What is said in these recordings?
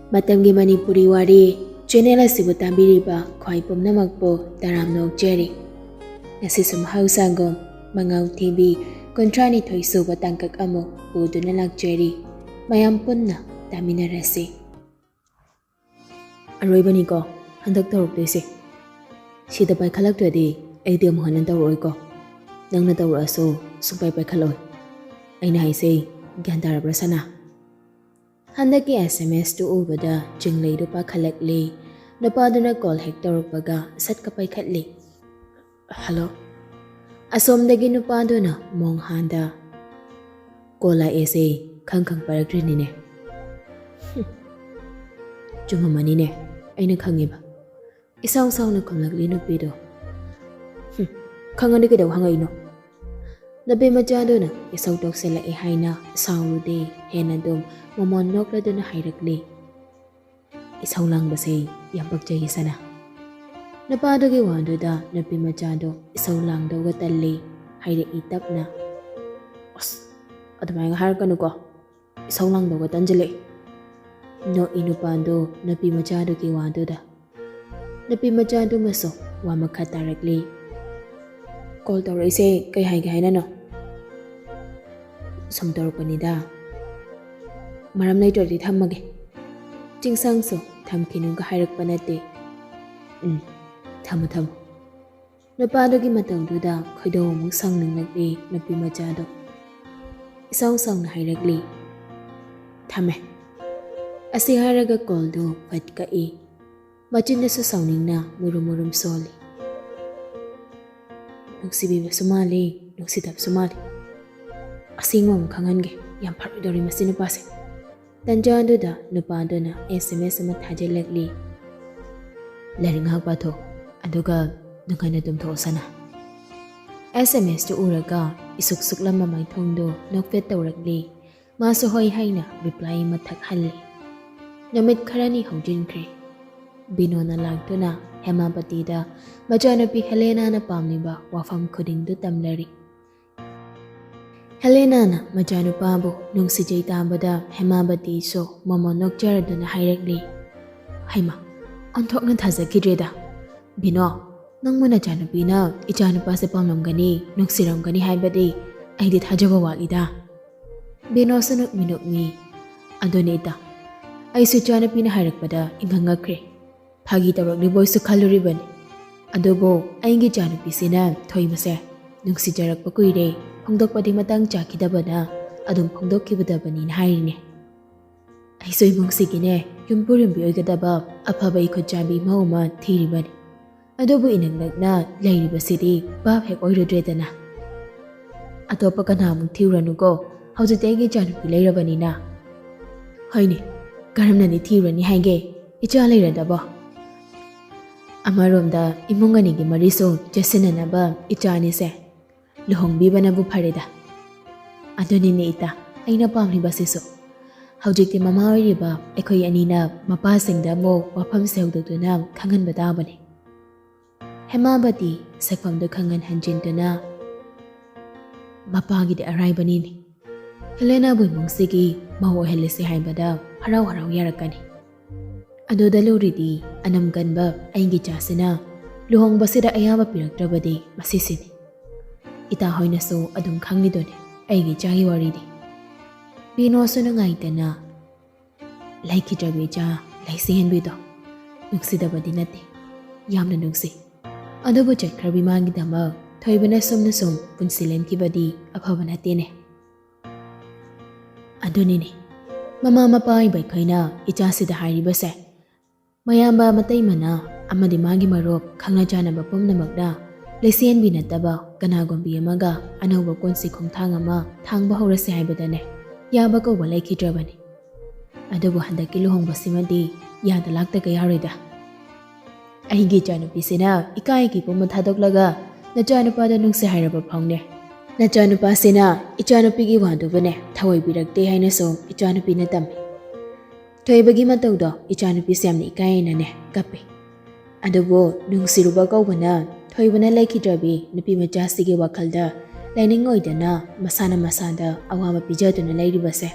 Matamgi Manipuri Wari channel asibu tambiriba khwai pumnamakpo taram nokjeri. Ngasi sumhausangom Mangao Thibi kontrani thoisuba tangkak amo puduna lakjeri. Mayam punna taminarasi. Aroibani ko handak tawrukdesi. Sida paikhalakdwadi aidi amuhanan tawroiko. Nangna tawraso supai paikhaloi. Aina haise gyan darabra sana. Handaki SMS tu ubada jinglay do pa khalakli. Napaduna call hek tawrukbaga sat ka paikhatli. Hello. Asomdagi nupaduna mong handa. Kola ese khang parakrini ne. Chumamani ne. Aina khangiba. Isaw na kumlagli no pido. Khangani kidaw hangay no. Nabi majado na isaw tok sila ihaina sawrude henadom mamonok na doon na hayrakli. Isaw lang basay yampagjayi sana. Napadagi wado da nabi majado isaw lang daw gatali hayra itap na. Os, adamay nga harkan ko. Isaw lang daw gatanjali. No inupando nabi majado ki wado da. Nabi majado maso wa makatarakli. Call tawra ise kay hay na no. Samtawra pa nida. Maram na ito di thamage. Chingsang so thamkinung ka hayrak pa nate. Thamo. Napadagi matang duda khaydaw mong sang nang nagli nabi majado. Isaw sang na hayrakli. Thame. Asi hayraga call do pat ka e. Machin na sa sawning na murum soli. Nagsibiba sumali, nagsitap sumali. Asingong kangange, yang parudori masinupase. Tanjaan da nupado na SMS mathajalagli. Laring hagpato, aduga nangana dumto sana. SMS to uraga, isuksuk lang mamay tongdo, nagfet tawragli. Masuhoy hay na, reply mathakhali. Namit karani haujin kre. Bino na lagto na, hemapatida, majanapi Helena na pamniba, wafam kuding do tamlari. Helena na majanu pabo nung si Geetanjali hemabati so mamonok jarado na hayrakli. Hayma, antok ng thazakidreda. Bino, nang muna janapi na ijanu pa sa pamlamgani nung siramgani haybadi ay dit hajabawalida. Bino sunok minok mi. Adonita, ay su janapi na hayrakpada ingangakre. Phagi tawrak ni boy su kaluriban. Adobo ay ngi janapi sina thoy mase nung si jarak pa kuire. Pangdok pa di matang chakidaba na adong pangdok kibadaba ni nahayri ne. Ay so'y mong sige ne, yung purim biyoy kadaba apaba ikot jabi mauma tiriba ni. Adobo inagnag na layriba siri bab hek oy rodreda na. Ato pa ka na mong tiwranu ko, hawdot ay gijano pilayraba ni na. Hay ni, garam na ni tiwran ni hayge, itya layrada ba? Amarom da imong ganigi marisong jasina na ba itya ni se. Luhong biba na buparida. Adonin ni ita ay napamriba siso. Haujik ti mamaway riba ay koy anina mapasing da mo wapam sewdo do na kangan badaba ni. Hemabati sakpam do kangan hanjin do na mapagi di aray ba nini. Helena buy mong sige mawo helisi hay bada haraw yarakani. Ado daluri di anam gan ba ay gijasina luhong basira ayaba pinagtraba di masisini. Itahoy na so adong kangli doon ay gijagi wari di. Pinoso na nga ita na like hijabi ja laisihan bito. Nugsi da ba din natin? Yam na nugsi. Ano ba check krabi mangi damag thoy ba na som punsilen ki ba di apaba natin eh. Ado nini. Mamamapay ba kayo na itasi da hari ba se? Mayamba matay mana ama di magi marop kang na dyan na bapom na magda. Laisian binataba kanagong biyamaga anaw ba konsi kong tangama tang bahura si haybadane. Yaba ko walay kidrabani. Ado ba handa kiluhong basimadi yada lagta kayarida. Ay gijano pisina ikay ki pumatadok laga na jano pa nung si hayraba paungne. Na jano pa sina ijano pigi wando bane taway biragte hay na so ijano pinatami. Toy bagi mataw do ijano pisiyam ni ikay na ne kape. Ado bo nung siruba ko wana thoy bana laikidrabi nupi macha sige wakalda laining oidana masada awama pijado na lairibase.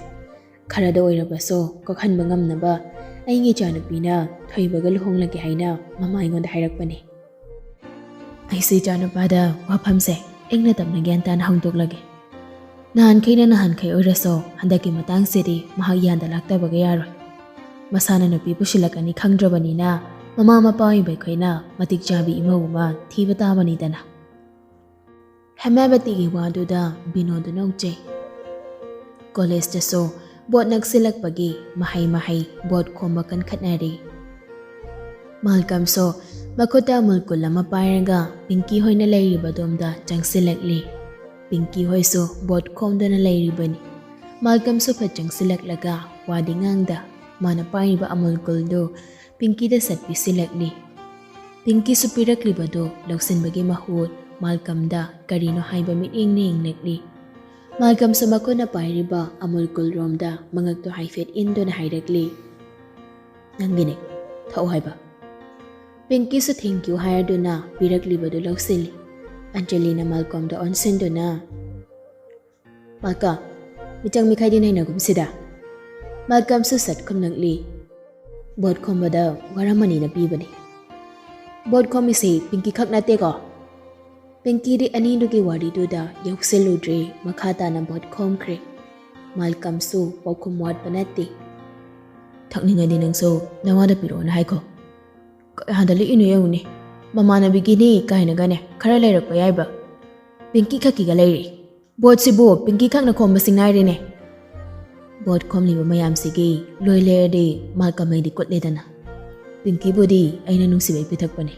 Karada oirabaso kokhan bangam naba ꯑꯩꯒꯤ ꯏꯆꯥꯅꯨꯄꯤꯅ ꯊꯣꯏꯕꯒ ꯂꯨꯍꯣꯡꯂꯒꯦ ꯍꯥꯏꯅ ꯃꯃꯥ ꯑꯩꯉꯣꯟꯗ ꯍꯥꯏꯔꯛꯄꯅꯤ꯫ ꯑꯩꯁꯦ ꯏꯆꯥꯅꯨꯄꯥꯗ ꯋꯥꯐꯝꯁꯦ ꯏꯪꯅ ꯇꯞꯅ ꯒ꯭ꯌꯥꯟ ꯇꯥꯅ ꯍꯪꯗꯣꯛꯂꯒꯦ꯫ ꯅꯍꯥꯟꯈꯩ ꯑꯣꯏꯔꯁꯨ ꯍꯟꯗꯛꯀꯤ ꯃꯇꯥꯡꯁꯤꯗꯤ ꯃꯍꯥꯛ ꯌꯥꯟꯗ ꯂꯥꯛꯇꯕꯒ ꯌꯥꯔꯣꯏ꯫ ꯃꯁꯥꯅ ꯅꯨꯄꯤ ꯄꯨꯁꯤꯜꯂꯛꯀꯅꯤ ꯈꯪꯗ꯭ꯔꯕꯅꯤꯅ ꯃꯃꯥ ꯃꯄꯥ ꯑꯣꯏꯕ ꯑꯩꯈꯣꯏꯅ ꯃꯇꯤꯛ ꯆꯥꯕꯤ ꯏꯃꯧ ꯑꯃ ꯊꯤꯕ ꯇꯥꯕꯅꯤꯗꯅ꯫ ꯍꯦꯃꯥꯕꯇꯤꯒꯤ ꯋꯥꯗꯨꯗ ꯕꯤꯅꯣꯗ ꯅꯣꯛꯆꯩ꯫ ꯀꯣꯂꯦꯖꯇꯁꯨ ꯕꯣꯠ ꯅꯛꯁꯤꯜꯂꯛꯄꯒꯤ ꯃꯍꯩ ꯕꯣꯠ ꯈꯣꯝꯕ ꯀꯟꯈꯠꯅꯔꯤ꯫ ꯃꯥꯜꯀꯝꯁꯨ ꯃꯈꯨꯠꯇ ꯑꯃꯨꯜ ꯀꯨꯜ ꯑꯃ ꯄꯥꯏꯔꯒ ꯄꯤꯡꯀꯤ ꯍꯣꯏꯅ ꯂꯩꯔꯤꯕꯗꯣꯝꯗ ꯆꯪꯁꯤꯜꯂꯛꯂꯤ꯫ ꯄꯤꯡꯀꯤ ꯍꯣꯏꯁꯨ ꯕꯣꯠ ꯈꯣꯝꯗꯨꯅ ꯂꯩꯔꯤꯕꯅꯤ꯫ ꯃꯥꯜꯀꯝꯁꯨ ꯐꯠ ꯆꯪꯁꯤꯜꯂꯛꯂꯒ ꯋꯥꯗꯤ ꯉꯥꯡꯗ ꯃꯥꯅ ꯄꯥꯏꯔꯤꯕ ꯑꯃꯨꯜ ꯀꯨꯜꯗꯨ ꯄꯤꯡꯀꯤꯗ ꯁꯠ ꯄꯤꯁꯤꯜꯂꯛꯂꯤ꯫ ꯄꯤꯡꯀꯤꯁꯨ ꯄꯤꯔꯛꯂꯤꯕꯗꯨ ꯂꯧꯁꯤꯟꯕꯒꯤ ꯃꯍꯨꯠ ꯃꯥꯜꯀꯝꯗ ꯀꯔꯤꯅꯣ ꯍꯥꯏꯕ ꯃꯤꯠꯌꯦꯡꯅ ꯌꯦꯡꯂꯛꯂꯤ꯫ ꯃꯥꯜꯀꯝꯁꯨ ꯃꯈꯨꯠꯅ ꯄꯥꯏꯔꯤꯕ ꯑꯃꯨꯜ ꯀꯨꯜꯔꯣꯝꯗ ꯃꯉꯛꯇꯨ ꯍꯥꯏꯐꯦꯠ ꯏꯟꯗꯨꯅ ꯍꯥꯏꯔꯛꯂꯤ, "ꯅꯪꯒꯤꯅꯦ, ꯊꯛꯎ ꯍꯥꯏꯕ"꯫ ꯄꯤꯡꯀꯤꯁꯨ ꯊꯦꯡꯀ꯭ꯌꯨ ꯍꯥꯏꯔꯗꯨꯅ ꯄꯤꯔꯛꯂꯤꯕꯗꯨ ꯂꯧꯁꯤꯜꯂꯤ꯫ ꯑꯟꯖꯂꯤꯅ ꯃꯥꯜꯀꯝꯗ ꯑꯣꯟꯁꯤꯟꯗꯨꯅ, "ꯃꯥꯜꯀꯝ, ꯃꯤꯆꯪ ꯃꯤꯈꯥꯏꯗꯤ ꯅꯩꯅꯒꯨꯝꯁꯤꯗ"꯫ ꯃꯥꯜꯀꯝꯁꯨ ꯁꯠ ꯈꯨꯝꯂꯛꯂꯤ, "ꯕꯣꯠ ꯈꯣꯝꯕꯗ ꯋꯥꯔꯝꯃꯅꯤꯅ ꯄꯤꯕꯅꯤ"꯫ "ꯕꯣꯠ ꯈꯣꯝꯃꯤꯁꯤ ꯄꯤꯡꯀꯤ ꯈꯛ ꯅꯠꯇꯦꯀꯣ"꯫ ꯄꯤꯡꯀꯤꯗꯤ ꯑꯅꯤꯗꯨꯒꯤ ꯋꯥꯔꯤꯗꯨꯗ ꯌꯧꯁꯤꯜꯂꯨꯗ꯭ꯔꯤ ꯃꯈꯥ ꯇꯥꯅ ꯕꯣꯠ ꯈꯣꯝꯈ꯭ꯔꯦ꯫ ꯃꯥꯜꯀꯝꯁꯨ ꯄꯥꯎꯈꯨꯝ ꯋꯥꯠꯄ ꯅꯠꯇꯦ꯫ "ꯊꯛꯅꯤꯡꯉꯗꯤ ꯅꯪꯁꯨ ꯅꯋꯥꯗ ꯄꯤꯔꯛꯑꯣꯅ ꯍꯥꯏꯈꯣ"꯫ "ꯀꯌꯥꯗ ꯂꯤꯛꯏꯅꯣ ꯌꯦꯡꯉꯨꯅꯦ, ꯃꯃꯥꯟꯅꯕꯤꯒꯤꯅꯤ ꯀꯥꯏꯅꯒꯅꯦ ꯈꯔ ꯂꯩꯔꯛꯄ ꯌꯥꯏꯕ, ꯄꯤꯡꯀꯤ ꯈꯛꯀꯤꯒ ꯂꯩꯔꯤ꯫ ꯕꯣꯠꯁꯤꯕꯨ ꯄꯤꯡꯀꯤ ꯈꯛꯅ ꯈꯣꯝꯕꯁꯤ ꯉꯥꯏꯔꯦꯅꯦ"꯫ ꯕꯣꯠ ꯈꯣꯝꯂꯤꯕ ꯃꯌꯥꯝꯁꯤꯒꯤ ꯂꯣꯏ ꯂꯩꯔꯗꯤ ꯃꯥꯜꯀꯝꯩꯗꯤ ꯀꯨꯠꯂꯦꯗꯅ꯫ ꯄꯤꯡꯀꯤꯕꯨꯗꯤ ꯑꯩꯅ ꯅꯨꯡꯁꯤꯕꯩ ꯄꯤꯊꯛꯄꯅꯤ꯫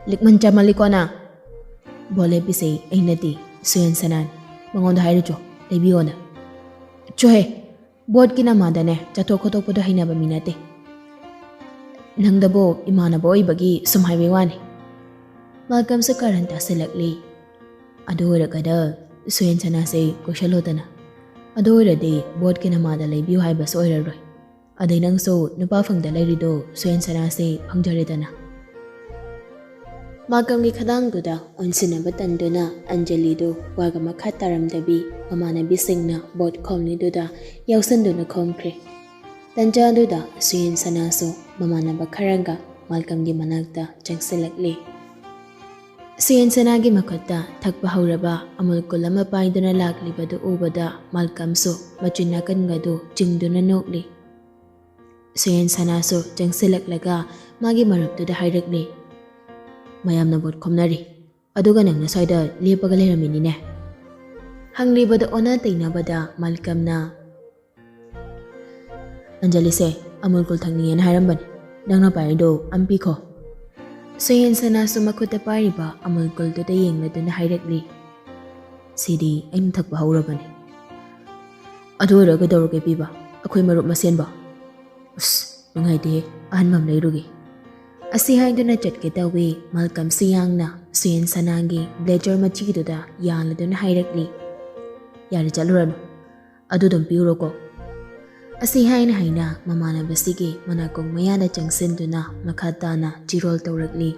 "ꯂꯤꯛꯃꯟ ꯆꯥꯃꯜꯂꯤꯀꯣ ꯅꯪ"꯫ "ꯕꯣꯠ ꯂꯦꯞꯄꯤꯁꯦ ꯑꯩ ꯅꯠꯇꯦ, ꯁꯨꯌꯦꯟ ꯁꯅꯥꯅꯤ, ꯃꯉꯣꯟꯗ ꯍꯥꯏꯔꯨꯆꯣ ꯂꯩꯕꯤꯌꯣꯅ"꯫ "ꯆꯣꯍꯦ, ꯕꯣꯠꯀꯤ ꯅꯃꯥꯗꯅꯦ ꯆꯠꯊꯣꯛ ꯈꯣꯠꯇꯣꯛꯄꯗꯣ ꯍꯩꯅꯕ ꯃꯤ ꯅꯠꯇꯦ꯫ ꯅꯪꯗꯕꯨ ꯏꯃꯥꯟꯅꯕ ꯑꯣꯏꯕꯒꯤ ꯁꯨꯝ ꯍꯥꯏꯕꯩ ꯋꯥꯅꯤ"꯫ ꯃꯥꯜꯀꯝꯁꯨ ꯀꯥꯔꯟ ꯇꯥꯁꯤꯜꯂꯛꯂꯤ꯫ "ꯑꯗꯨ ꯑꯣꯏꯔꯒꯅ ꯁꯨꯌꯦꯟ ꯁꯅꯥꯁꯦ ꯀꯣꯏꯁꯜꯂꯣꯗꯅ꯫ ꯑꯗꯨ ꯑꯣꯏꯔꯗꯤ ꯕꯣꯠꯀꯤ ꯅꯃꯥꯗ ꯂꯩꯕꯤꯌꯨ ꯍꯥꯏꯕꯁꯨ ꯑꯣꯏꯔꯔꯣꯏ꯫ ꯑꯗꯩ ꯅꯪꯁꯨ ꯅꯨꯄꯥ ꯐꯪꯗ ꯂꯩꯔꯤꯗꯣ ꯁꯨꯌꯦꯟ ꯁꯅꯥꯁꯦ ꯐꯪꯖꯔꯦꯗꯅ"꯫ ꯃꯥꯜꯀꯝꯒꯤ ꯈꯗꯥꯡꯗꯨꯗ ꯑꯣꯟꯁꯤꯟꯅꯕ ꯇꯟꯗꯨꯅ ꯑꯟꯖꯂꯤꯗꯨ ꯋꯥꯒ ꯃꯈꯥ ꯇꯥꯔꯝꯗꯕꯤ ꯃꯃꯥꯟꯅꯕꯤꯁꯤꯡꯅ ꯕꯣꯠ ꯈꯣꯝꯂꯤꯗꯨꯗ ꯌꯥꯎꯁꯟꯗꯨꯅ ꯈꯣꯝꯈ꯭ꯔꯦ꯫ ꯇꯟꯖꯥꯗꯨꯗ ꯁꯨꯌꯦꯟ ꯁꯅꯥꯁꯨ ꯃꯃꯥꯟꯅꯕ ꯈꯔꯒ ꯃꯥꯜꯀꯝꯒꯤ ꯃꯅꯥꯛꯇ ꯆꯪꯁꯤꯜꯂꯛꯂꯤ꯫ ꯁꯨꯌꯦꯟ ꯁꯅꯥꯒꯤ ꯃꯈꯨꯠꯇ ꯊꯛꯄ ꯍꯧꯔꯕ ꯑꯃꯨꯜ ꯀꯨꯜ ꯑꯃ ꯄꯥꯏꯗꯨꯅ ꯂꯥꯛꯂꯤꯕꯗꯨ ꯎꯕꯗ ꯃꯥꯜꯀꯝꯁꯨ ꯃꯆꯤꯟ ꯅꯥꯀꯟꯒꯗꯨ ꯆꯤꯡꯗꯨꯅ ꯅꯣꯛꯂꯤ꯫ ꯁꯨꯌꯦꯟ ꯁꯅꯥꯁꯨ ꯆꯪꯁꯤꯜꯂꯛꯂꯒ ꯃꯥꯒꯤ ꯃꯔꯨꯞꯇꯨꯗ ꯍꯥꯏꯔꯛꯂꯤ, "ꯃꯌꯥꯝꯅ ꯕꯣꯠ ꯈꯣꯝꯅꯔꯤ, ꯑꯗꯨꯒ ꯅꯪꯅ ꯁ꯭ꯋꯥꯏꯗ ꯂꯦꯞꯄꯒ ꯂꯩꯔꯝꯃꯤꯅꯤꯅꯦ"꯫ ꯍꯪꯂꯤꯕꯗ ꯑꯣꯟꯅ ꯇꯩꯅꯕꯗ ꯃꯥꯜꯀꯝꯅ, "ꯑꯟꯖꯂꯤꯁꯦ ꯑꯃꯨꯜ ꯀꯨꯜ ꯊꯛꯅꯤꯡꯉꯦꯅ ꯍꯥꯏꯔꯝꯕꯅꯤ, ꯅꯪꯅ ꯄꯥꯏꯔꯤꯗꯣ ꯑꯝ ꯄꯤꯈꯣ"꯫ ꯁꯨꯌꯦꯟ ꯁꯅꯥꯁꯨ ꯃꯈꯨꯠꯇ ꯄꯥꯏꯔꯤꯕ ꯑꯃꯨꯜ ꯀꯨꯜꯗꯨꯗ ꯌꯦꯡꯂꯗꯨꯅ ꯍꯥꯏꯔꯛꯂꯤ, "ꯁꯤꯗꯤ ꯑꯩꯅ ꯊꯛꯄ ꯍꯧꯔꯕꯅꯤ"꯫ "ꯑꯗꯨ ꯑꯣꯏꯔ ꯀꯩꯗꯧꯔꯒꯦ ꯄꯤꯕ, ꯑꯩꯈꯣꯏ ꯃꯔꯨꯞ ꯃꯁꯦꯟꯕ"꯫ "ꯑꯁ ꯅꯨꯡꯉꯥꯏꯇꯦꯍꯦ, ꯑꯍꯟꯕ ꯑꯃ ꯂꯩꯔꯨꯒꯦ"꯫ ꯑꯁꯤ ꯍꯥꯏꯗꯨꯅ ꯆꯠꯀꯦ ꯇꯧꯏ ꯃꯥꯜꯀꯝꯁꯨ ꯌꯥꯡꯅ ꯁꯨꯌꯦꯟ ꯁꯅꯥꯒꯤ ꯕ꯭ꯂꯦꯖꯔ ꯃꯆꯤꯗꯨꯗ ꯌꯥꯜꯂꯗꯨꯅ ꯍꯥꯏꯔꯛꯂꯤ, "ꯌꯥꯔꯦ ꯆꯠꯂꯨꯔꯅꯨ, ꯑꯗꯨꯗꯨꯝ ꯄꯤꯎꯔꯣꯀꯣ"꯫ ꯑꯁꯤ ꯍꯥꯏꯅ ꯃꯃꯥꯟꯅꯕꯁꯤꯒꯤ ꯃꯅꯥꯀꯣꯡ ꯃꯌꯥꯗ ꯆꯪꯁꯤꯟꯗꯨꯅ ꯃꯈꯥ ꯇꯥꯅ ꯆꯤꯔꯣꯜ ꯇꯧꯔꯛꯂꯤ,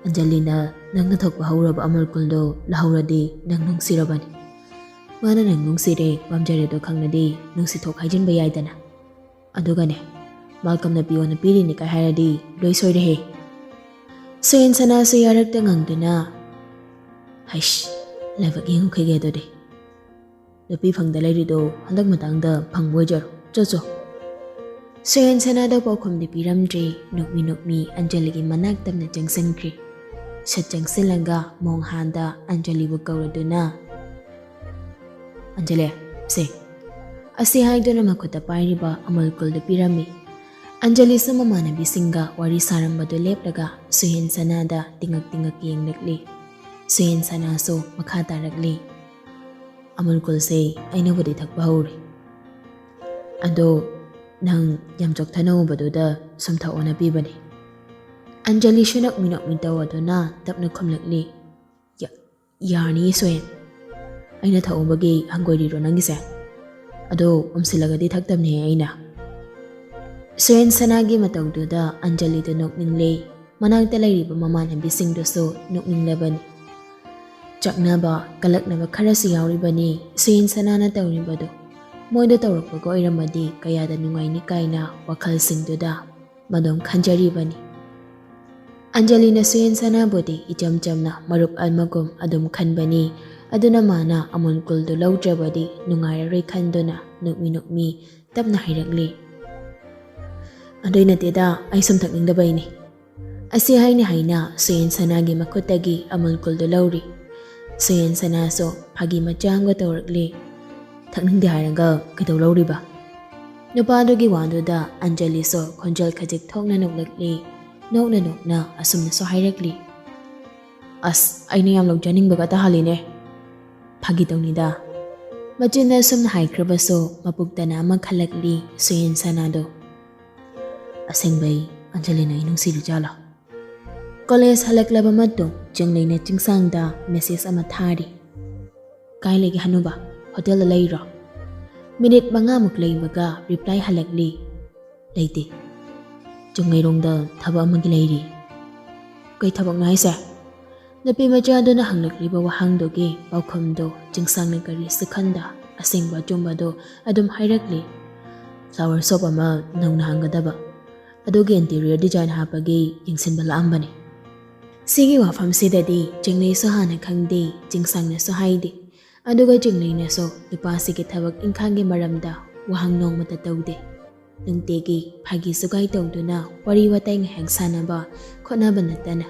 "ꯑꯟꯖꯂꯤꯅ ꯅꯪꯅ ꯊꯛꯄ ꯍꯧꯔꯕ ꯑꯃꯨꯜ ꯀꯨꯜꯗꯣ ꯂꯧꯍꯧꯔꯗꯤ ꯅꯪ ꯅꯨꯡꯁꯤꯔꯕꯅꯤ꯫ ꯃꯥꯅ ꯅꯪ ꯅꯨꯡꯁꯤꯔꯦ ꯄꯥꯝꯖꯔꯦꯗꯣ ꯈꯪꯂꯗꯤ ꯅꯨꯡꯁꯤꯊꯣꯛ ꯍꯥꯏꯖꯤꯟꯕ ꯌꯥꯏꯗꯅ꯫ ꯑꯗꯨꯒꯅꯦ, ꯃꯥꯜꯀꯝꯅ ꯄꯤꯌꯣꯅ ꯄꯤꯔꯤꯅꯤ ꯀꯥꯏ ꯍꯥꯏꯔꯗꯤ ꯂꯣꯏ ꯁꯣꯏꯔꯦꯍꯦ"꯫ ꯁꯨꯌꯦꯟ ꯁꯅꯥꯁꯨ ꯌꯥꯔꯛꯇ ꯉꯪꯗꯨꯅ, "ꯍꯩꯁ, ꯂꯥꯏꯕꯛ ꯌꯦꯡꯉꯨꯈꯤꯒꯦ ꯑꯗꯨꯗꯤ. ꯅꯨꯄꯤ ꯐꯪꯗ ꯂꯩꯔꯤꯗꯣ ꯍꯟꯗꯛ ꯃꯇꯥꯡꯗ ꯐꯪꯕ ꯑꯣꯏꯖꯔꯣ, ꯆꯣ". ꯁꯨꯌꯦꯟ ꯁꯅꯥꯗ ꯄꯥꯎꯈꯨꯝꯗꯤ ꯄꯤꯔꯝꯗ꯭ꯔꯤ ꯅꯣꯛꯃꯤ ꯑꯟꯖꯂꯤꯒꯤ ꯃꯅꯥꯛ ꯇꯞꯅ ꯆꯪꯁꯤꯟꯈ꯭ꯔꯦ꯫ ꯁꯠ ꯆꯪꯁꯤꯜꯂꯒ ꯃꯣꯡ ꯍꯥꯟꯗ ꯑꯟꯖꯂꯤꯕꯨ ꯀꯧꯔꯗꯨꯅ, "ꯑꯟꯖꯂꯤ, ꯁꯦ"꯫ ꯑꯁꯤ ꯍꯥꯏꯗꯨꯅ ꯃꯈꯨꯠꯇ ꯄꯥꯏꯔꯤꯕ ꯑꯃꯨꯜ ꯀꯨꯜꯗꯨ ꯄꯤꯔꯝꯃꯤ꯫ ꯑꯟꯖꯂꯤꯁꯨ ꯃꯃꯥꯟꯅꯕꯤꯁꯤꯡꯒ ꯋꯥꯔꯤ ꯁꯥꯔꯝꯕꯗꯨ ꯂꯦꯞꯂꯒ ꯁꯨꯌꯦꯟ ꯁꯅꯥꯗ ꯇꯤꯡꯉꯛ ꯌꯦꯡꯂꯛꯂꯤ꯫ ꯁꯨꯌꯦꯟ ꯁꯅꯥꯁꯨ ꯃꯈꯥ ꯇꯥꯔꯛꯂꯤ, "ꯑꯃꯨꯜ ꯀꯨꯜꯁꯦ ꯑꯩꯅꯕꯨꯗꯤ ꯊꯛꯄ ꯍꯧꯔꯦ. ꯑꯗꯣ ꯅꯪ ꯌꯥꯝ ꯆꯣꯛꯊꯅ ꯎꯕꯗꯨꯗ ꯁꯨꯝ ꯊꯛꯑꯣꯅ ꯄꯤꯕꯅꯤ"꯫ ꯑꯟꯖꯂꯤꯁꯨ ꯅꯣꯛꯃꯤ ꯇꯧꯔꯗꯨꯅ ꯇꯞꯅ ꯈꯨꯝꯂꯛꯂꯤ, "ꯌꯥꯔꯅꯤꯌꯦ ꯁꯨꯌꯦꯟ, ꯑꯩꯅ ꯊꯛꯎꯕꯒꯤ ꯍꯪꯒꯣꯏꯔꯤꯔꯣ ꯅꯪꯒꯤꯁꯦ? ꯑꯗꯣ ꯎꯝꯁꯤꯜꯂꯒꯗꯤ ꯊꯛꯇꯕꯅꯤꯍꯦ ꯑꯩꯅ". ꯁꯨꯌꯦꯟ ꯁꯅꯥꯒꯤ ꯃꯇꯧꯗꯨꯗ ꯑꯟꯖꯂꯤꯗꯨ ꯅꯣꯛꯅꯤꯡꯂꯦ, ꯃꯅꯥꯛꯇ ꯂꯩꯔꯤꯕ ꯃꯃꯥꯟꯅꯕꯤꯁꯤꯡꯗꯨꯁꯨ ꯅꯣꯛꯅꯤꯡꯂꯕꯅꯤ꯫ ꯆꯛꯅꯕ ꯀꯂꯛꯅꯕ ꯈꯔꯁꯨ ꯌꯥꯎꯔꯤꯕꯅꯤ ꯁꯨꯌꯦꯟ ꯁꯅꯥꯅ ꯇꯧꯔꯤꯕꯗꯨ꯫ ꯃꯣꯏꯗ ꯇꯧꯔꯛꯄꯒ ꯑꯣꯏꯔꯝꯃꯗꯤ ꯀꯌꯥꯗ ꯅꯨꯡꯉꯥꯏꯅꯤ ꯀꯥꯏꯅ ꯋꯥꯈꯜꯁꯤꯡꯗꯨꯗ ꯃꯗꯣꯝ ꯈꯟꯖꯔꯤꯕꯅꯤ꯫ ꯑꯟꯖꯂꯤꯅ ꯁꯨꯌꯦꯟ ꯁꯅꯥꯕꯨꯗꯤ ꯏꯆꯝ ꯆꯝꯅ ꯃꯔꯨꯞ ꯑꯃꯒꯨꯝ ꯑꯗꯨꯝ ꯈꯟꯕꯅꯤ, ꯑꯗꯨꯅ ꯃꯥꯅ ꯑꯃꯨꯜ ꯀꯨꯜꯗꯨ ꯂꯧꯗ꯭ꯔꯕꯗꯤ ꯅꯨꯡꯉꯥꯏꯔꯔꯣꯏ ꯈꯟꯗꯨꯅ ꯅꯣꯛꯃꯤ ꯇꯞꯅ ꯍꯥꯏꯔꯛꯂꯤ꯫ ꯑꯗꯨꯏ ꯅꯠꯇꯦꯗ, ꯑꯩ ꯁꯨꯝ ꯊꯛꯅꯤꯡꯗꯕꯩꯅꯤ꯫ ꯑꯁꯤ ꯍꯥꯏꯅ ꯁꯨꯌꯦꯟ ꯁꯅꯥꯒꯤ ꯃꯈꯨꯠꯇꯒꯤ ꯑꯃꯨꯜ ꯀꯨꯜꯗꯨ ꯂꯧꯔꯤ꯫ ꯁꯨꯌꯦꯟ ꯁꯅꯥꯁꯨ ꯐꯥꯒꯤ ꯃꯆꯥ ꯑꯃꯒ ꯇꯧꯔꯛꯂꯤ꯫ ꯊꯛꯅꯤꯡꯗꯦ ꯍꯥꯏꯔꯒ ꯀꯩꯗꯧ ꯂꯧꯔꯤꯕ? ꯅꯨꯄꯥꯗꯨꯒꯤ ꯋꯥꯗꯨꯗ ꯑꯟꯖꯂꯤꯁꯨ ꯈꯣꯟꯖꯦꯜ ꯈꯖꯤꯛ ꯊꯣꯛꯅ ꯅꯣꯛꯂꯛꯂꯤ꯫ ꯅꯣꯛꯅ ꯑꯁꯨꯝꯅꯁꯨ ꯍꯥꯏꯔꯛꯂꯤ꯫ ꯑꯁ, ꯑꯩꯅ ꯌꯥꯝ ꯂꯧꯖꯅꯤꯡꯕꯒ ꯇꯥꯍꯜꯂꯤꯅꯦ꯫ ꯐꯥꯒꯤ ꯇꯧꯅꯤꯗ꯫ ꯃꯆꯤꯟꯗ ꯑꯁꯨꯝꯅ ꯍꯥꯏꯈ꯭ꯔꯕꯁꯨ ꯃꯄꯨꯛꯇꯅ ꯑꯃ ꯈꯜꯂꯛꯂꯤ ꯁꯨꯌꯦꯟ ꯁꯅꯥꯗꯣ꯫ ꯑꯁꯦꯡꯕꯩ ꯑꯟꯖꯂꯤꯅ ꯑꯩ ꯅꯨꯡꯁꯤꯔꯤꯖꯥꯠꯂꯣ? ꯀꯣꯂꯦꯖ ꯍꯜꯂꯛꯂꯕ ꯃꯇꯨꯡ ꯆꯤꯡꯂꯩꯅ ꯆꯤꯡꯁꯥꯡꯗ ꯃꯦꯁꯦꯖ ꯑꯃ ꯊꯥꯔꯤ꯫ ꯀꯥꯏ ꯂꯩꯒꯦ ꯍꯅꯨꯕ? ꯍꯣꯇꯦꯜꯗ ꯂꯩꯔꯣ? ꯃꯤꯅꯤꯠ 5ꯃꯨꯛ ꯂꯩꯕꯒ ꯔꯤꯄ꯭ꯂꯥꯏ ꯍꯜꯂꯛꯂꯤ꯫ ꯂꯩꯇꯦ, ꯆꯤꯡꯃꯩꯔꯣꯡꯗ ꯊꯕꯛ ꯑꯃꯒꯤ ꯂꯩꯔꯤ꯫ ꯀꯩ ꯊꯕꯛꯅꯣ ꯍꯥꯏꯁꯦ? ꯅꯨꯄꯤ ꯃꯆꯥꯗꯨꯅ ꯍꯪꯂꯛꯂꯤꯕ ꯋꯥꯍꯪꯗꯨꯒꯤ ꯄꯥꯎꯈꯨꯝꯗꯣ ꯆꯤꯡꯁꯥꯡꯅ ꯀꯔꯤꯁꯨ ꯈꯟꯗ ꯑꯁꯦꯡꯕ ꯑꯆꯨꯝꯕꯗꯣ ꯑꯗꯨꯝ ꯍꯥꯏꯔꯛꯂꯤ꯫ ꯐ꯭ꯂꯥꯋꯔ ꯁꯣꯞ ꯑꯃ ꯅꯧꯅ ꯍꯥꯡꯒꯗꯕ, ꯑꯗꯨꯒꯤ ꯏꯟꯇꯤꯔꯤꯌꯔ ꯗꯤꯖꯥꯏꯟ ꯍꯥꯞꯄꯒꯤ ꯌꯦꯡꯁꯤꯟꯕ ꯂꯥꯛꯑꯝꯕꯅꯤ꯫ ꯁꯤꯒꯤ ꯋꯥꯐꯝꯁꯤꯗꯗꯤ ꯆꯤꯡꯂꯩꯁꯨ ꯍꯥꯟꯅ ꯈꯪꯗꯦ, ꯆꯤꯡꯁꯥꯡꯅꯁꯨ ꯍꯥꯏꯗꯦ, ꯑꯗꯨꯒ ꯆꯤꯡꯂꯩꯅꯁꯨ ꯅꯨꯄꯥꯁꯤꯒꯤ ꯊꯕꯛ ꯏꯪꯈꯥꯡꯒꯤ ꯃꯔꯝꯗ ꯋꯥꯍꯪ ꯅꯣꯡꯃꯇ ꯇꯧꯗꯦ꯫ ꯅꯨꯡꯇꯤꯒꯤ ꯐꯥꯒꯤ ꯖꯨꯒꯥꯏ ꯇꯧꯗꯨꯅ ꯋꯥꯔꯤ ꯋꯥꯇꯥꯏ ꯉꯥꯏꯍꯥꯛ ꯁꯥꯟꯅꯕ ꯈꯣꯠꯅꯕ ꯅꯠꯇꯅ꯫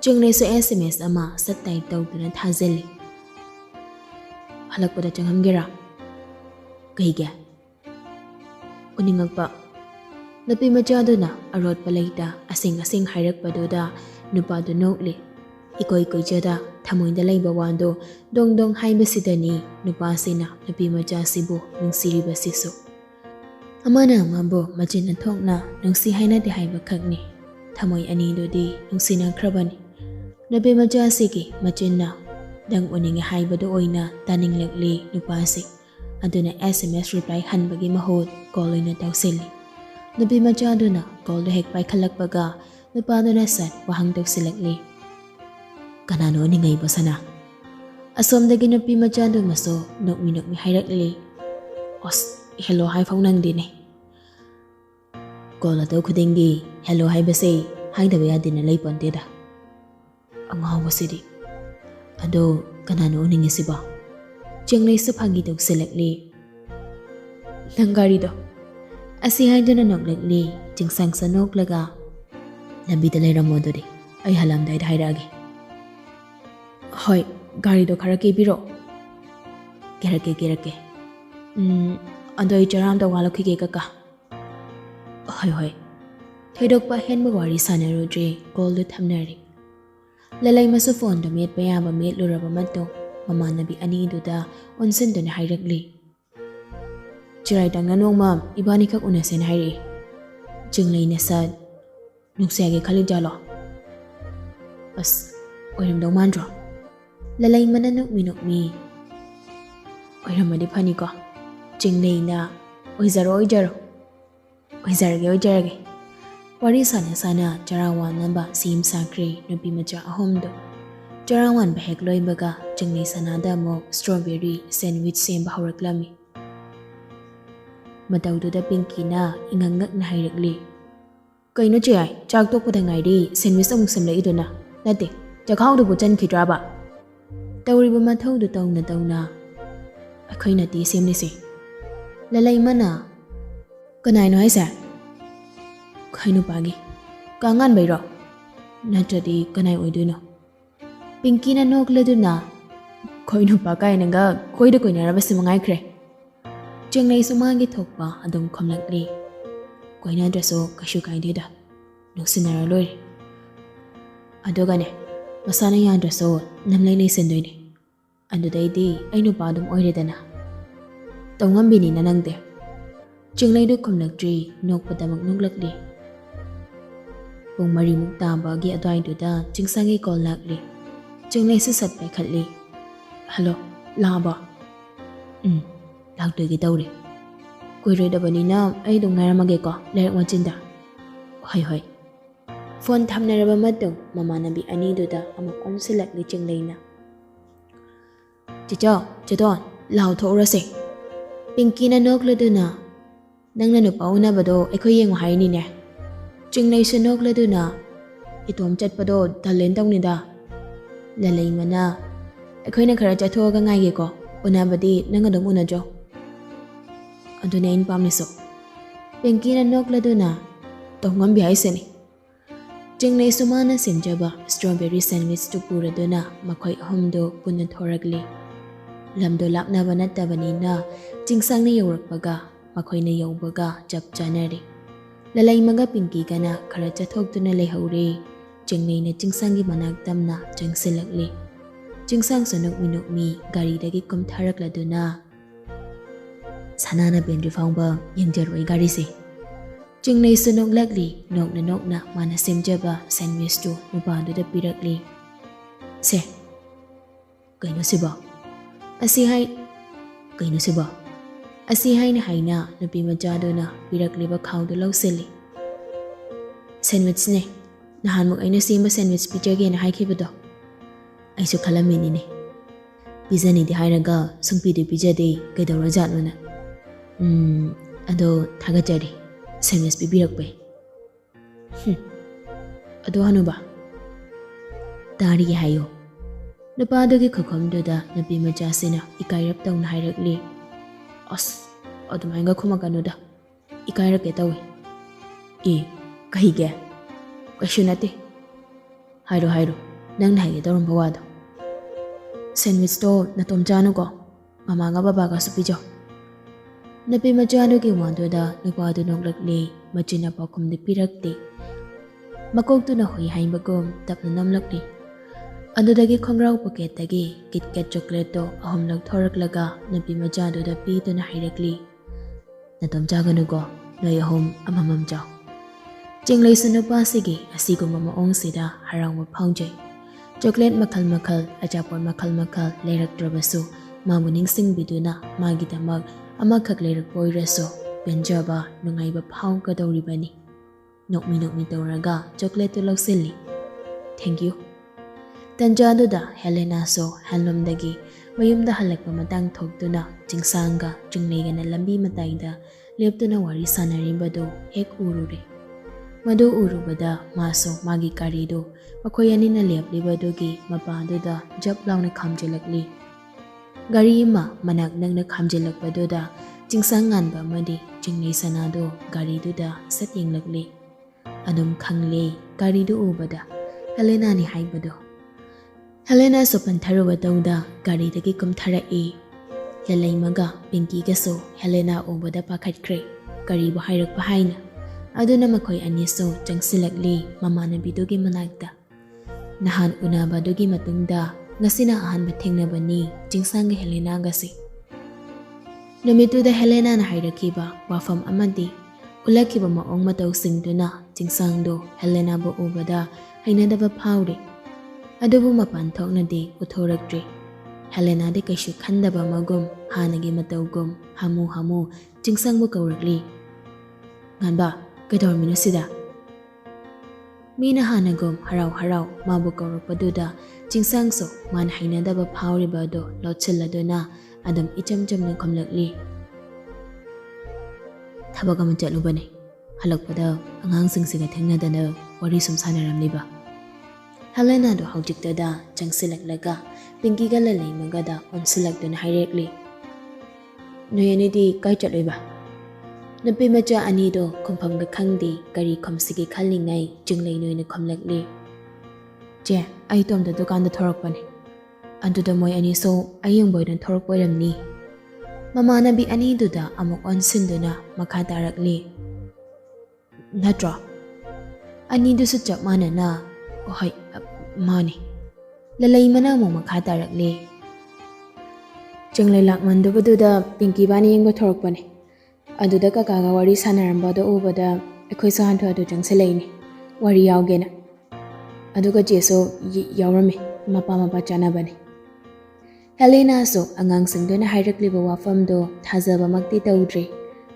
ꯆꯤꯡꯂꯩꯁꯨ SMS ꯑꯃ ꯁꯠ ꯇꯥꯏꯞ ꯇꯧꯗꯨꯅ ꯊꯥꯖꯤꯜꯂꯤ꯫ ꯍꯜꯂꯛꯄꯗ ꯆꯪꯍꯟꯒꯦꯔꯥ? ꯀꯩꯒꯤ? ꯎꯅꯤꯡꯉꯛꯄ꯫ ꯅꯨꯄꯤ ꯃꯆꯥꯗꯨꯅ ꯑꯔꯣꯠꯄ ꯂꯩꯇ ꯑꯁꯦꯡ ꯍꯥꯏꯔꯛꯄꯗꯨꯗ ꯅꯨꯄꯥꯗꯨ ꯅꯣꯛꯂꯤ꯫ ꯏꯀꯣꯏ ꯀꯣꯏꯖꯗ ꯊꯃꯣꯏꯗ ꯂꯩꯕ ꯋꯥꯗꯣ ꯗꯣꯡ ꯗꯣꯡ ꯍꯥꯏꯕꯁꯤꯗꯅꯤ ꯅꯨꯄꯥꯁꯤꯅ ꯅꯨꯄꯤ ꯃꯆꯥꯁꯤꯕꯨ ꯅꯨꯡꯁꯤꯔꯤꯕꯁꯤꯁꯨ꯫ ꯑꯃꯅ ꯑꯃꯕꯨ ꯃꯆꯤꯟ ꯊꯣꯛꯅ ꯅꯨꯡꯁꯤ ꯍꯥꯏꯅꯗꯦ ꯍꯥꯏꯕ ꯈꯛꯅꯤ, ꯊꯃꯣꯏ ꯑꯅꯤꯗꯨꯗꯤ ꯅꯨꯡꯁꯤꯅꯈ꯭ꯔꯕꯅꯤ꯫ ꯅꯨꯄꯤ ꯃꯆꯥꯁꯤꯒꯤ ꯃꯆꯤꯟꯅ ꯅꯪ ꯎꯅꯤꯡꯉꯦ ꯍꯥꯏꯕꯗꯨ ꯑꯣꯏꯅ ꯇꯥꯅꯤꯡꯂꯛꯂꯤ ꯅꯨꯄꯥꯁꯤ, ꯑꯗꯨꯅ SMS ꯔꯤꯄ꯭ꯂꯥꯏ ꯍꯟꯕꯒꯤ ꯃꯍꯨꯠ ꯀꯣꯜ ꯑꯣꯏꯅ ꯇꯧꯁꯤꯜꯂꯤ꯫ ꯅꯨꯄꯤ ꯃꯆꯥꯗꯨꯅ ꯀꯣꯜꯗꯨ ꯍꯦꯛ ꯄꯥꯏꯈꯠꯂꯛꯄꯒ ꯅꯨꯄꯥꯗꯨꯅ ꯁꯠ ꯋꯥꯍꯪ ꯇꯧꯁꯤꯜꯂꯛꯂꯤ꯫ ꯀꯅꯥꯅꯣ ꯎꯅꯤꯡꯉꯩꯕ ꯁꯅꯥ? ꯑꯁꯣꯝꯗꯒꯤ ꯅꯨꯄꯤ ꯃꯆꯥꯗꯨꯃꯁꯨ ꯅꯣꯛꯃꯤ ꯍꯥꯏꯔꯛꯂꯤ꯫ ꯑꯁ, ꯍꯦꯜꯂꯣ ꯍꯥꯏꯐꯥꯎ ꯅꯪꯗꯦꯅꯦ꯫ ꯀꯣꯜ ꯑꯇꯧ ꯈꯨꯗꯤꯡꯒꯤ ꯍꯦꯜꯂꯣ ꯍꯥꯏꯕꯁꯦ ꯍꯥꯏꯗꯕ ꯌꯥꯗꯦꯅ ꯂꯩꯄꯣꯟꯇꯦꯗ꯫ ꯑꯉꯥꯎꯕꯁꯤꯗꯤ꯫ ꯑꯗꯣ ꯀꯅꯥꯅꯣ ꯎꯅꯤꯡꯉꯤꯁꯤꯕꯣ? ꯆꯤꯡꯂꯩꯁꯨ ꯐꯥꯒꯤ ꯇꯧꯁꯤꯜꯂꯛꯂꯤ꯫ ꯅꯪ ꯒꯥꯔꯤꯗꯣ꯫ ꯑꯁꯤ ꯍꯥꯏꯗꯨꯅ ꯅꯣꯛꯂꯛꯂꯤ ꯆꯤꯡꯁꯥꯡꯁꯨ ꯅꯣꯛꯂꯒ꯫ ꯂꯝꯕꯤꯗ ꯂꯩꯔꯝꯃꯣ ꯑꯗꯨꯗꯤ, ꯑꯩ ꯍꯜꯂꯝꯗꯥꯏꯗ ꯍꯥꯏꯔꯛꯑꯒꯦ꯫ ꯍꯣꯏ, ꯒꯥꯔꯤꯗꯣ ꯈꯔ ꯀꯦꯕꯤꯔꯛꯑꯣ꯫ ꯀꯦꯔꯛꯀꯦ꯫ ꯑꯗꯣ ꯑꯩ ꯆꯔꯥ ꯑꯝꯇ ꯋꯥꯠꯂꯛꯈꯤꯒꯦ ꯀꯀꯥ꯫ ꯍꯣꯏ꯫ ꯊꯣꯏꯗꯣꯛꯄ ꯍꯦꯟꯕ ꯋꯥꯔꯤ ꯁꯥꯟꯅꯔꯨꯗ꯭ꯔꯤ, ꯀꯣꯜꯗꯨ ꯊꯝꯅꯔꯤ꯫ ꯂꯂꯩꯃꯁꯨ ꯐꯣꯟꯗꯣ ꯃꯦꯠꯄ ꯌꯥꯕ ꯃꯦꯠꯂꯨꯔꯕ ꯃꯇꯨꯡ ꯃꯃꯥꯟꯅꯕꯤ ꯑꯅꯤꯗꯨꯗ ꯑꯣꯟꯁꯤꯟꯗꯨꯅ ꯍꯥꯏꯔꯛꯂꯤ꯫ ꯆꯤꯔꯥꯏꯇꯥꯡꯅ ꯅꯣꯡꯃ ꯏꯕꯥꯅꯤꯈꯛ ꯎꯅꯁꯦꯅ ꯍꯥꯏꯔꯛꯏ꯫ ꯆꯤꯡꯂꯩꯅ ꯁꯠ ꯅꯨꯡꯁꯤ ꯈꯜꯂꯤꯖꯥꯠꯂꯣ? ꯑꯁ, ꯑꯣꯏꯔꯝꯗꯧ ꯃꯥꯟꯗ꯭ꯔꯣ? ꯂꯂꯩꯃꯅ ꯅꯣꯛꯃꯤ ꯑꯣꯏꯔꯝꯃꯗꯤ ꯐꯅꯤꯀꯣ꯫ ꯆꯤꯡꯂꯩꯅ ꯑꯣꯏꯖꯔꯣ ꯑꯣꯏꯖꯔꯒꯦ꯫ ꯋꯥꯔꯤ ꯁꯥꯟꯅ ꯆꯔꯥ ꯋꯥꯟꯅꯕ ꯁꯦꯝ ꯁꯥꯈ꯭ꯔꯦ ꯅꯨꯄꯤ ꯃꯆꯥ ꯑꯍꯨꯝꯗꯨ꯫ ꯆꯔꯥ ꯋꯥꯟꯕ ꯍꯦꯛ ꯂꯣꯏꯕꯒ ꯆꯤꯡꯂꯩ ꯁꯅꯥꯗ ꯑꯃꯨꯛ ꯁ꯭ꯇ꯭ꯔꯣꯕꯦꯔꯤ ꯁꯦꯟꯋꯤꯆ ꯁꯦꯝꯕ ꯍꯧꯔꯛꯂꯝꯃꯤ꯫ ꯃꯇꯧꯗꯨꯗ ꯄꯤꯡꯀꯤꯅ ꯏꯉꯛꯉꯛꯅ ꯍꯥꯏꯔꯛꯂꯤ꯫ ꯀꯩꯅꯣ ꯆꯦꯌꯥꯏ, ꯆꯥꯛ ꯇꯣꯛꯄꯗ ꯉꯥꯏꯔꯤ ꯁꯦꯟꯋꯤꯆ ꯑꯃꯨꯛ ꯁꯦꯝꯂꯛꯏꯗꯨꯅ? ꯅꯠꯇꯦ, ꯆꯈꯥꯎꯗꯨꯕꯨ ꯆꯟꯈꯤꯗ꯭ꯔꯕ? ꯇꯧꯔꯤꯕ ꯃꯊꯧꯗꯨ ꯇꯧꯅ ꯑꯩꯈꯣꯏ ꯅꯠꯇꯦ ꯁꯦꯝꯂꯤꯁꯤ꯫ ꯂꯂꯩꯃꯅ ꯀꯅꯥꯏꯅꯣ ꯍꯥꯏꯁꯦ? ꯈꯣꯏ ꯅꯨꯄꯥꯒꯤ꯫ ꯀꯥꯡꯉꯥꯟꯕꯩꯔꯣ? ꯅꯠꯇ꯭ꯔꯗꯤ ꯀꯅꯥꯏ ꯑꯣꯏꯗꯣꯏꯅꯣ? ꯄꯤꯡꯀꯤꯅ ꯅꯣꯛꯂꯗꯨꯅ ꯈꯣꯏ ꯅꯨꯄꯥ ꯀꯥꯏꯅꯒ ꯈꯣꯏꯗ ꯀꯣꯏꯅꯔꯕꯁꯤ ꯃꯉꯥꯏꯈ꯭ꯔꯦ꯫ ꯆꯤꯡꯂꯩꯁꯨ ꯃꯥꯒꯤ ꯊꯣꯛꯄ ꯑꯗꯨꯝ ꯈꯨꯝꯂꯛꯂꯤ꯫ ꯀꯣꯏꯅꯗ꯭ꯔꯁꯨ ꯀꯩꯁꯨ ꯀꯥꯏꯗꯦꯗ, ꯅꯨꯡꯁꯤꯅꯔ ꯂꯣꯏꯔꯦ꯫ ꯑꯗꯨꯒꯅꯦ, ꯃꯁꯥꯅ ꯌꯥꯗ꯭ꯔꯁꯨ ꯅꯝꯂꯩ ꯂꯩꯁꯤꯟꯗꯣꯏꯅꯦ꯫ ꯑꯗꯨꯗꯩꯗꯤ ꯑꯩ ꯅꯨꯄꯥ ꯑꯗꯨꯝ ꯑꯣꯏꯔꯦꯗꯅ꯫ ꯇꯧꯉꯝꯕꯤꯅꯤꯅ ꯅꯪꯗꯦ꯫ ꯆꯤꯡꯂꯩꯗꯨ ꯈꯨꯝꯂꯛꯇ꯭ꯔꯤ, ꯅꯣꯛꯄꯗꯃꯛ ꯅꯣꯛꯂꯛꯂꯤ꯫ ꯄꯨꯡ 4ꯃꯨꯛ ꯇꯥꯕꯒꯤ ꯑꯗꯨꯋꯥꯏꯗꯨꯗ ꯆꯤꯡꯁꯥꯡꯒꯤ ꯀꯣꯜ ꯂꯥꯛꯂꯤ꯫ ꯆꯤꯡꯂꯩꯁꯨ ꯁꯠ ꯄꯥꯏꯈꯠꯂꯤ꯫ ꯍꯜꯂꯣ, ꯂꯥꯛꯑꯕꯣ? ꯂꯥꯛꯇꯣꯏꯒꯤ ꯇꯧꯔꯤ꯫ ꯀꯨꯏꯔꯣꯏꯗꯕꯅꯤꯅ ꯑꯩ ꯑꯗꯨꯝ ꯉꯥꯏꯔꯝꯃꯒꯦꯀꯣ ꯂꯩꯔꯛ ꯃꯆꯤꯟꯗ꯫ ꯍꯣꯏ꯫ ꯐꯣꯟ ꯊꯝꯅꯔꯕ ꯃꯇꯨꯡ ꯃꯃꯥꯟꯅꯕꯤ ꯑꯅꯤꯗꯨꯗ ꯑꯃꯨꯛ ꯑꯣꯟꯁꯤꯜꯂꯛꯂꯤ ꯆꯤꯡꯂꯩꯅ꯫ ꯆꯦꯆꯧ, ꯆꯦꯇꯣꯟ, ꯂꯥꯎ ꯊꯣꯛꯎꯔꯁꯦ꯫ Pinkina nokladuna. Nangna nupa unabado aykhoy yengo hainine. Chingnaysu nokladuna. Itom chatpado talent tawnida. Lalay mana. Aykhoy na khara chathoga ngayge ko. Unabadi nangadom unajo. Aduna in pamniso. Pinkina nokladuna. Tongam bihaisani. Chingnaysu mana simjaba strawberry sandwich tu puraduna makhoi ahumdo punna thoragli. Lamdo lapnaba nattabanina chingsangna yaurakpaga makhoina yaubaga chap chanari. Lalaymaga Pinky kana khara chathokduna leihore. Chingnayna chingsangi manaktamna changsilakli. Chingsang sunukmi garidagi kumtharakladuna. Sanana bendri fangba yengjarwai garise. Chingnay sunok lagli, nokna mana simjaba sandwich tu nupaduda pirakli. Se, kaino siba? Kaino siba? Asi hai na haina nupi majado na pirakli ba khawdo lausili. Sandwich ne, nahanmuk ayna simba sandwich pijage na haikibado. Aysu khalamini ne. Pizani di hairaga sungpidi pijade kaidawra jatno na. Ado thagajari. Sandwich pibirakpai. Ado hanuba. Tari hayo. Nupadogi khukomdoda nupi majasina ikairap tawna hairakli. Adumainga khumakanuda. Ikairap tawi. Kahige. Kashunate. Hairo. Nang naige tawrumba wado. Sandwich to natom jano ko. Mamanga babaga supijo. Napi majano ki wandoda nupado noglakli machina pakum di pirakti. Makog na hui haimbagum tapna namlakli. Andodagi khongrau paketagi KitKat chocolate to ahomlag thoraklaga napi majano da pi to na hairakli. Natom jaganugo noy ahom amamam jaw. Chinglay sunupa sige asigum mamaong sida harang mapawngjay. Chocolate makal ajapon makal lerak drabasu mamuning sing biduna magidamag amakak lerak poiraso penjaba nungayba phaw kadawribani. Nokmi tawraga chocolate lausili. Thank you. Tanjado da Helena so hanlomdagi mayumda halakpa matang thokduna chingsanga chinglayga na lambi matayda leptuna wari sanaribado hek urure. Madu urubada maso magi karido makoyani na leplibadogi mapadoda jab launa khamjelakli. Gari ma manak nang na khamjelakpadoda chingsangan ba madi chinglay sanado gari duda satyeng lagli. Adum khangle gari du ubada Helena ni haibado. Helena so pantharuba tawda gari dagi kumthara e. Lalay maga Pinky gaso Helena ubada pakhatkre gari bu hairak pahaina. Aduna makoy aniso changsilakli mamanabidogi managda. Nahan unabadogi matungda ngasina ahanba thengnabani chingsanga Helena gasi. Numituda Helena na hairakiba wafam amadi ulakiba maong mataw singduna chingsangdo Helena bo ubada hainadaba phawre. Adubu mapanthok na di uthorakdre. Helena de kaishu khandaba magum hanagi matawgum hamu chingsangbo kawrakli. Nganba kaidormino sida. Mina hanagum harau mabu kawrakpaduda chingsangso man hainadaba phawribado lotsilladuna adam ichamna kamlakli. Thabagam chatlubane halakpada angangsingsiga thengnadana wari sum sanaramliba. Helena do haujiktada changsilaklaga Pinky ga lalay magada onsilakduna hairekli. Noyanidi kai chatloiba. Napi macha anido kumpham ga khangdi kari khomsigi khallingai chinglay noina khomlakli. Je ai tomda dukan da thorakpane. Anduda moy ani so ayeng boydan thorakpoiramni. Mamanabi ani duda amok onsinduna makha tarakli. Natra. Ani du su chap manana. Ohai mani. Lalay mana mo makha tarakli. Chinglay lakmandubaduda Pinky bani yengba thorakpane. Aduda kakaga wari sanarambada ubada akhoi sahantu adu changsilayni. Wari yaugena. Aduga jeso yaurame mapa chanabane. Helena so angangsingduna hairakliba wafamdo thazaba makti tawdre.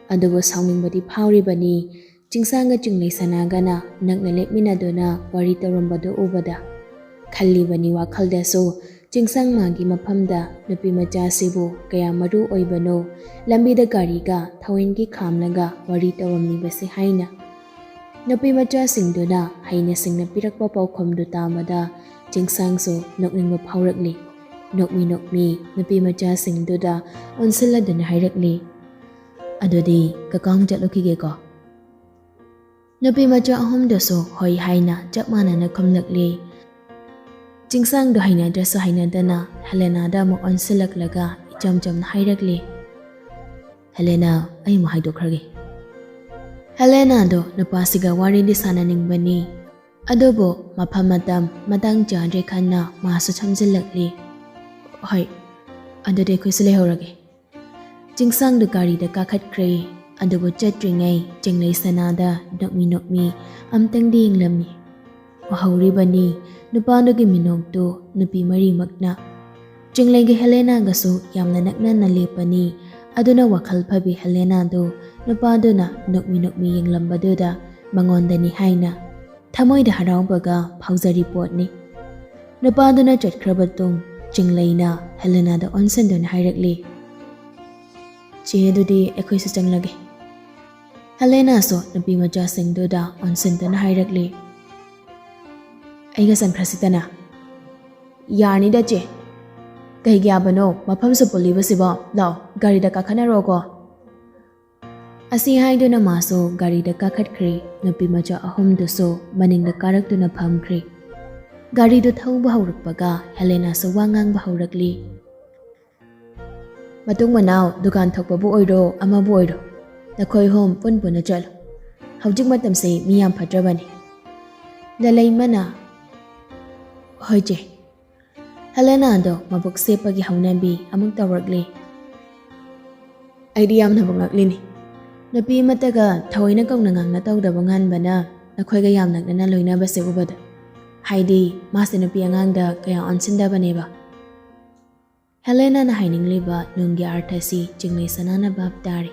Adubu saungingbadi phawribani chingsanga chinglay sanagana nakna lepminaduna wari tawrambado ubada. Khallibani wakhalda so Jingsang magi maphamda nupi macha sibu kaya maru oibano lambida gariga thawingi khamlaga wari tawamni basi haina nupi macha singduna haina singna pirakpa paukhomdu tamada Jingsang so nokningma phaurakli nokmi nupi macha singduda onsiladuna hairakli adodi kakang jatlukige ko nupi macha ahom daso hoi haina chapmana na khamlakli Jingsang do haina drasa haina dana Helena da mo onsilak laga ichamcham hairakli Helena ay mo haidokragi Helena do napasiga wari di sananing bani adobo maphamatam matang jandre khanna masu chamjilakli hoi adode khuisle horage Jingsang do gari da kakhatkre adobo chatringai jinglei sanada nokmi amtang ding lamni Wahawri bani nupano gi minogdo nupi mari magna jinglegi Helena gaso yamna nakna nalepani aduna wakhal phabi Helena do nupado na nokmi yenglambadoda mangondani haina thamoida harawbaga phaujari potni nupado na chatkhrabatung jingleina Helena da onsendon hairakli che dudi ekhoi se changlage Helena so nupi macha singdoda onsendon hairakli Aiga sankrasitana Yarni da che Kai gyabano mafam sa puliba siba lao gari da kakhana roko Asi haido na maso gari da kakhatkri nupi macha ahom duso maning da karak na phamkri Gari do thauba haurakpaga Helena sa wangang bahaurakli Matung manaw dukan thokpabu oiro amabu oiro Nakhoi hom punpuna chalo Haujik matam se miyam phadrabani Dalay mana Hoi je Helena do mabuk sepagi haunabi amuk tawrakli Aidi yamna bangakli ni Napi mataga thawaina kauna ngangna tawdaba nganbana nakhoiga yamnak na loina base ubada Haidi mase napi angangda kaya onsindabaneba Helena na hainingliba nunggi arthasi jinglei sanana bab tari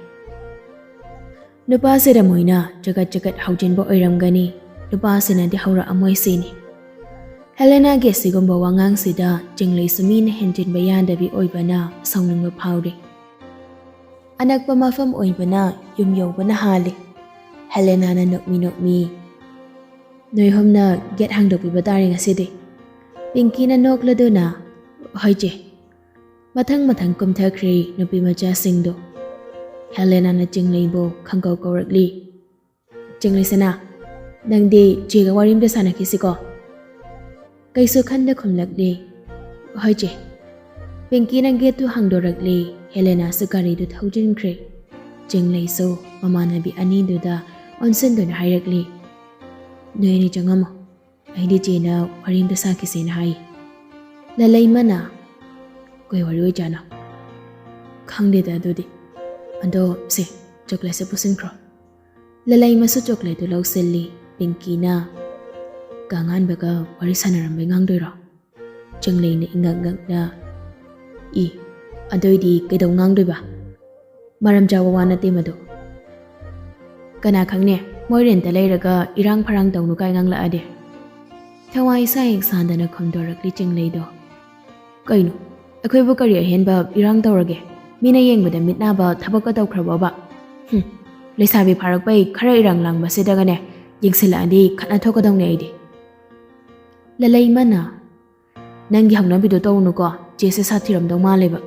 Nupa sira moina jagat haujinba oiramgani Nupa sina di haura amoy sini Helena ge sigomba wangang sida jinglei sumina henjin bayandabi oibana sauningba phaude Anakpa mafam oibana yumyobana hali Helena na nokmi Noihomna get hangdopi batari ngasidi Pinky na nokladuna hoije Mathang kumthakri nupi macha singdo Helena na jinglei bo khangkaw kawrakli Jinglei sana nangdi jiga warimda sana kisiko Kaiso khanda khumlakli hoije Pinky na getu hangdorakli Helena sa gari do thaujinkre jinglei so mamanabi ani duda onsendon hairakli Noyani jangamo aidi jena warimda sa kisina hai Lalai mana koi wari jana khangde da dudi ando se chocolate se pusinkro Lalai masu chocolate do lawselli Pinky na Gangan baga wari sanarambe ngangdoira Jinglei na ingangak na adoidi kaidaw ngangdoiba Maram jawa wana temado Kana khangne moirenta leiraga irang pharang tawnu kai ngangla ade Thawai saik sandana khomdorakli jinglei do Kaino akhoi bu kari ahenba irang tawrage mina yengbada mitnaba thabaka tawkhraba ba Leisabi pharakpai khara irang langba sedagane yengsila adi khana thokadawne aidi Lalai mana Nangi hangnabido tawnu ko jese sathiramdaw maleba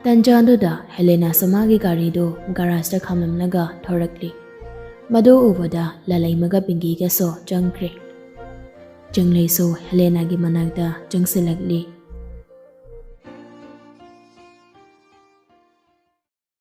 Tanjandoda Helena samagi gari do garage da khamlamnaga thorakli Mado ubada lalai maga Pinky ga so jangkre Jinglei so Helena gi managda jangsilakli